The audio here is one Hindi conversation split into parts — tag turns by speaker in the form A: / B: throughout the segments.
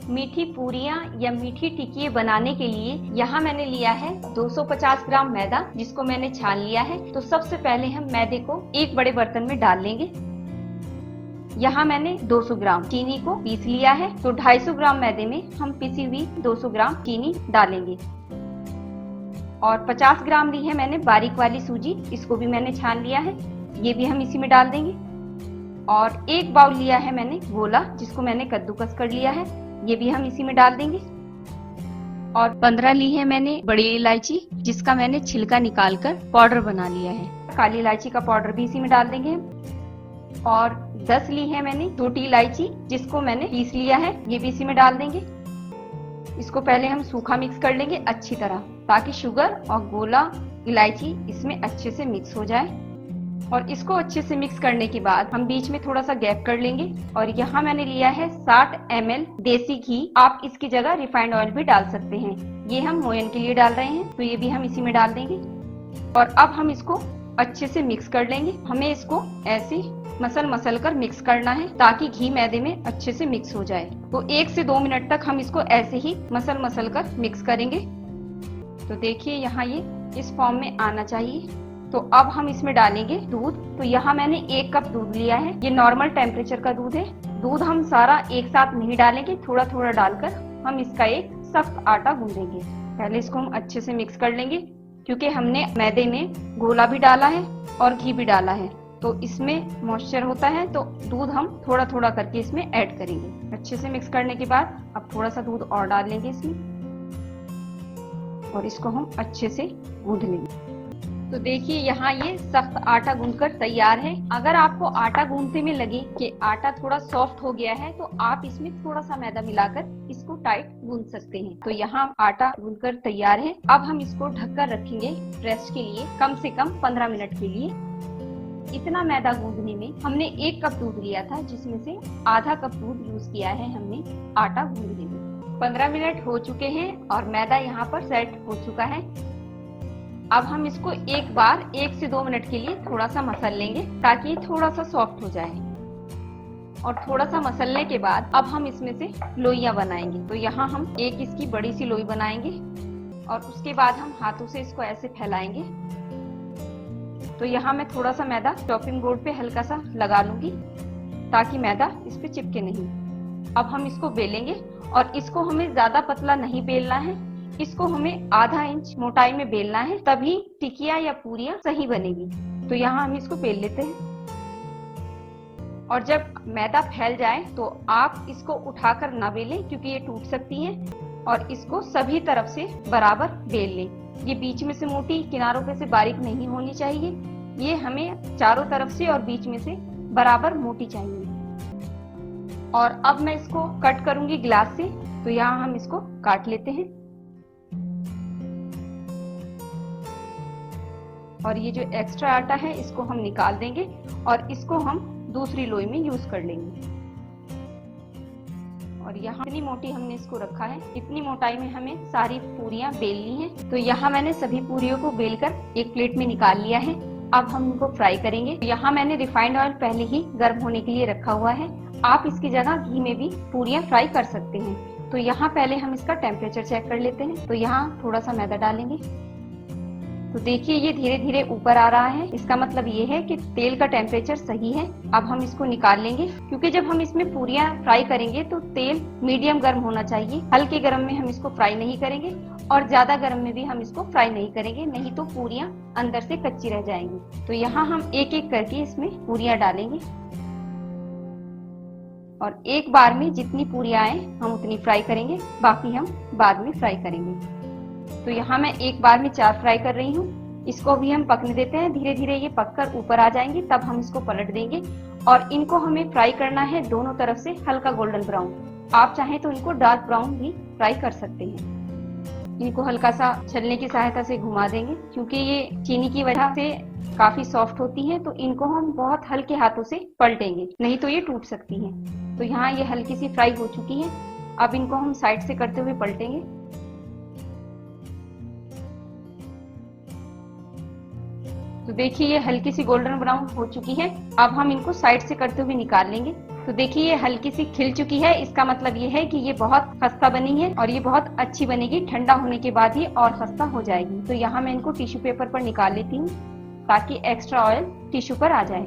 A: मीठी पूरियां या मीठी टिकिये बनाने के लिए यहाँ मैंने लिया है 250 ग्राम मैदा, जिसको मैंने छान लिया है। तो सबसे पहले हम मैदे को एक बड़े बर्तन में डाल लेंगे। यहाँ मैंने 200 ग्राम चीनी को पीस लिया है। तो 250 ग्राम मैदे में हम पिसी हुई 200 ग्राम चीनी डालेंगे। और 50 ग्राम ली है मैंने बारीक वाली सूजी, इसको भी मैंने छान लिया है, ये भी हम इसी में डाल देंगे। और एक बाउल लिया है मैंने गोला, जिसको मैंने कद्दूकस कर लिया है, ये भी हम इसी में डाल देंगे। और 15 ली है मैंने बड़ी इलायची, जिसका मैंने छिलका निकालकर पाउडर बना लिया है। काली इलायची का पाउडर भी इसी में डाल देंगे। और 10 ली है मैंने छोटी इलायची, जिसको मैंने पीस लिया है, ये भी इसी में डाल देंगे। इसको पहले हम सूखा मिक्स कर लेंगे अच्छी तरह, ताकि शुगर और गोला इलायची इसमें अच्छे से मिक्स हो जाए। और इसको अच्छे से मिक्स करने के बाद हम बीच में थोड़ा सा गैप कर लेंगे। और यहाँ मैंने लिया है 60 ml देसी घी, आप इसकी जगह रिफाइंड ऑयल भी डाल सकते हैं। ये हम मोयन के लिए डाल रहे हैं, तो ये भी हम इसी में डाल देंगे। और अब हम इसको अच्छे से मिक्स कर लेंगे। हमें इसको ऐसे मसल कर मिक्स करना है, ताकि घी मैदे में अच्छे से मिक्स हो जाए। तो 1 से 2 मिनट तक हम इसको ऐसे ही मसल कर मिक्स करेंगे। तो देखिए यहाँ ये इस फॉर्म में आना चाहिए। तो अब हम इसमें डालेंगे दूध। तो यहाँ मैंने 1 कप दूध लिया है, ये नॉर्मल टेम्परेचर का दूध है। दूध हम सारा एक साथ नहीं डालेंगे, थोड़ा थोड़ा डालकर हम इसका एक सख्त आटा गूंदेंगे। पहले इसको हम अच्छे से मिक्स कर लेंगे, क्योंकि हमने मैदे में गोला भी डाला है और घी भी डाला है, तो इसमें मॉइस्चर होता है। तो दूध हम थोड़ा थोड़ा करके इसमें ऐड करेंगे। अच्छे से मिक्स करने के बाद अब थोड़ा सा दूध और डाल लेंगे इसमें, और इसको हम अच्छे से गूंद लेंगे। तो देखिए यहाँ ये सख्त आटा गूंदकर तैयार है। अगर आपको आटा गूंदते में लगे कि आटा थोड़ा सॉफ्ट हो गया है, तो आप इसमें थोड़ा सा मैदा मिलाकर इसको टाइट गूंद सकते हैं। तो यहाँ आटा गूंदकर तैयार है। अब हम इसको ढककर रखेंगे रेस्ट के लिए, कम से कम 15 मिनट के लिए। इतना मैदा गूंदने में हमने 1 कप दूध लिया था, जिसमें से आधा कप दूध यूज किया है हमने आटा गूंदने में। 15 मिनट हो चुके हैं और मैदा यहाँ पर सेट हो चुका है। अब हम इसको एक बार 1 से 2 मिनट के लिए थोड़ा सा मसल लेंगे, ताकि थोड़ा सा सॉफ्ट हो जाए। और थोड़ा सा मसलने के बाद अब हम इसमें से लोइयां बनाएंगे। तो यहाँ हम एक इसकी बड़ी सी लोई बनाएंगे, और उसके बाद हम हाथों से इसको ऐसे फैलाएंगे। तो यहाँ मैं थोड़ा सा मैदा चॉपिंग बोर्ड पे हल्का सा लगा लूंगी, ताकि मैदा इस पे चिपके नहीं। अब हम इसको बेलेंगे, और इसको हमें ज्यादा पतला नहीं बेलना है, इसको हमें आधा इंच मोटाई में बेलना है, तभी टिकिया या पूरियां सही बनेगी। तो यहाँ हम इसको बेल लेते हैं। और जब मैदा फैल जाए तो आप इसको उठाकर ना बेलें, क्योंकि ये टूट सकती है। और इसको सभी तरफ से बराबर बेल लें। ये बीच में से मोटी, किनारों पे से बारीक नहीं होनी चाहिए। ये हमें चारों तरफ से और बीच में से बराबर मोटी चाहिए। और अब मैं इसको कट करूंगी ग्लास से। तो यहाँ हम इसको काट लेते हैं। और ये जो एक्स्ट्रा आटा है इसको हम निकाल देंगे, और इसको हम दूसरी लोई में यूज कर लेंगे। और यहाँ इतनी मोटी हमने इसको रखा है, इतनी मोटाई में हमें सारी पूरियां बेलनी है। तो यहाँ मैंने सभी पूरियों को बेलकर एक प्लेट में निकाल लिया है। अब हम इनको फ्राई करेंगे। तो यहाँ मैंने रिफाइंड ऑयल पहले ही गर्म होने के लिए रखा हुआ है। आप इसकी जगह घी में भी पूरियां फ्राई कर सकते हैं। तो यहाँ पहले हम इसका टेम्परेचर चेक कर लेते हैं। तो यहाँ थोड़ा सा मैदा डालेंगे। तो देखिए ये धीरे धीरे ऊपर आ रहा है, इसका मतलब ये है कि तेल का टेम्परेचर सही है। अब हम इसको निकाल लेंगे, क्योंकि जब हम इसमें पूरियां फ्राई करेंगे तो तेल मीडियम गर्म होना चाहिए। हल्के गर्म में हम इसको फ्राई नहीं करेंगे, और ज्यादा गर्म में भी हम इसको फ्राई नहीं करेंगे, नहीं तो पूरियां अंदर से कच्ची रह जाएंगी। तो यहाँ हम एक एक करके इसमें पूरियां डालेंगे, और एक बार में जितनी पूरियां आए हम उतनी फ्राई करेंगे, बाकी हम बाद में फ्राई करेंगे। तो यहाँ मैं एक बार में 4 फ्राई कर रही हूँ। इसको भी हम पकने देते हैं। धीरे धीरे ये पककर ऊपर आ जाएंगे, तब हम इसको पलट देंगे। और इनको हमें फ्राई करना है दोनों तरफ से हल्का गोल्डन ब्राउन। आप चाहें तो इनको डार्क ब्राउन भी फ्राई कर सकते हैं। इनको हल्का सा छलने की सहायता से घुमा देंगे, क्योंकि ये चीनी की वजह से काफी सॉफ्ट होती हैं। तो इनको हम बहुत हल्के हाथों से पलटेंगे, नहीं तो ये टूट सकती हैं। तो यहाँ ये हल्की सी फ्राई हो चुकी है। अब इनको हम साइड से करते हुए पलटेंगे। तो देखिए ये हल्की सी गोल्डन ब्राउन हो चुकी है। अब हम इनको साइड से करते हुए निकाल लेंगे। तो देखिए ये हल्की सी खिल चुकी है, इसका मतलब ये है कि ये बहुत खस्ता बनी है और ये बहुत अच्छी बनेगी। ठंडा होने के बाद ही और खस्ता हो जाएगी। तो यहाँ मैं इनको टिश्यू पेपर पर निकाल लेती हूँ ताकि एक्स्ट्रा ऑयल टिश्यू पर आ जाए।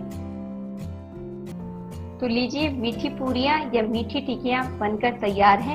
A: तो लीजिए मीठी पूरियां या मीठी टिकियां बनकर तैयार हैं।